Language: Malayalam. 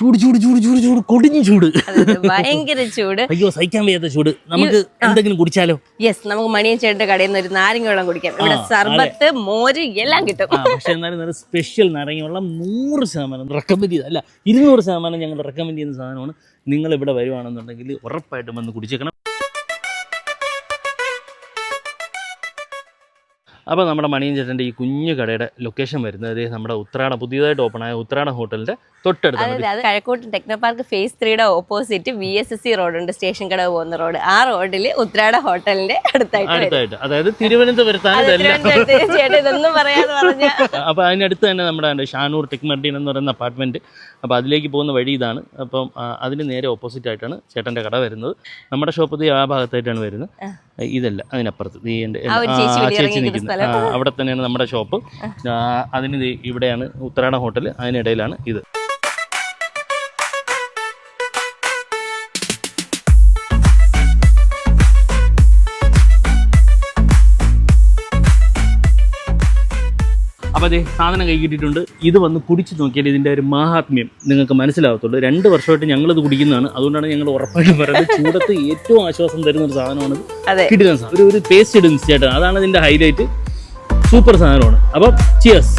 ചൂട് ചൂട് ചൂട് ചൂട് ചൂട് കൊടിഞ്ഞ ചൂട്, ഭയങ്കര ചൂട്. അയ്യോ സഹിക്കാൻ വയ്യാത്ത ചൂട്. നമുക്ക് എന്തെങ്കിലും കുടിച്ചാലോ? യെസ്, നമുക്ക് മണിയൻ ചേട്ടന്റെ കടയിൽ നിന്ന് ഒരു നാരങ്ങ വെള്ളം കുടിക്കാം. ഇവിടെ സർബത്ത്, മോര് എല്ലാം കിട്ടും. പക്ഷെ എന്നാലും നല്ല സ്പെഷ്യൽ നാരങ്ങ വെള്ളം 100% റെക്കമെൻഡ് ചെയ്ത, അല്ല 200% ഞങ്ങൾ റെക്കമെൻഡ് ചെയ്യുന്ന സാധനമാണ്. നിങ്ങൾ ഇവിടെ വരുവാണെന്നുണ്ടെങ്കിൽ ഉറപ്പായിട്ടും വന്ന് കുടിച്ചേക്കണം. അപ്പോൾ നമ്മുടെ മണിയൻ ചേട്ടൻ്റെ ഈ കുഞ്ഞു കടയുടെ ലൊക്കേഷൻ വരുന്നത് നമ്മുടെ ഉത്രാട പുതിയതായിട്ട് ഓപ്പൺ ആയ ഉത്രാട ഹോട്ടലിൻ്റെ തൊട്ടടുത്ത്. അത് കഴക്കൂട്ട് ടെക്നോ പാർക്ക് ഫേസ് 3യുടെ ഓപ്പോസിറ്റ് VSSC റോഡുണ്ട്, സ്റ്റേഷൻ കടവ് പോകുന്ന റോഡ്. ആ റോഡിൽ ഉത്രാട ഹോട്ടലിന്റെ അടുത്തായിട്ട്, അതായത് തിരുവനന്തപുരത്താണ് ഇതൊന്നും പറയാതെ പറഞ്ഞ. അപ്പോൾ അതിനടുത്ത് തന്നെ നമ്മുടെ ഷാനൂർ ടെക് മെർഡിൻ എന്ന് പറയുന്ന അപ്പാർട്ട്മെന്റ്. അപ്പോൾ അതിലേക്ക് പോകുന്ന വഴി ഇതാണ്. അപ്പം അതിന് നേരെ ഓപ്പോസിറ്റ് ആയിട്ടാണ് ചേട്ടൻ്റെ കട വരുന്നത്. നമ്മുടെ ഷോപ്പ് ആ ഭാഗത്തായിട്ടാണ് വരുന്നത്. ഇതല്ല, അതിനപ്പുറത്ത് ചേച്ചി നിൽക്കുന്നത് അവിടെ തന്നെയാണ് നമ്മുടെ ഷോപ്പ്. അതിന് ഇവിടെയാണ് ഉത്രാട ഹോട്ടൽ, അതിനിടയിലാണ് ഇത്. അപ്പോൾ അതേ സാധനം കൈ കിട്ടിയിട്ടുണ്ട്. ഇത് വന്ന് കുടിച്ച് നോക്കിയാൽ ഇതിൻ്റെ ഒരു മഹാത്മ്യം നിങ്ങൾക്ക് മനസ്സിലാകത്തുള്ളൂ. 2 വർഷമായിട്ട് ഞങ്ങളിത് കുടിക്കുന്നതാണ്. അതുകൊണ്ടാണ് ഞങ്ങൾ ഉറപ്പായിട്ടും പറയുന്നത് ചൂടത്ത് ഏറ്റവും ആശ്വാസം തരുന്ന ഒരു സാധനമാണ് കിട്ടുന്ന സാധനം. ഒരു പേസ്റ്റ് ഇടും ചേട്ടൻ, അതാണ് ഇതിൻ്റെ ഹൈലൈറ്റ്. സൂപ്പർ സാധനമാണ്. അപ്പം ചിയേഴ്സ്.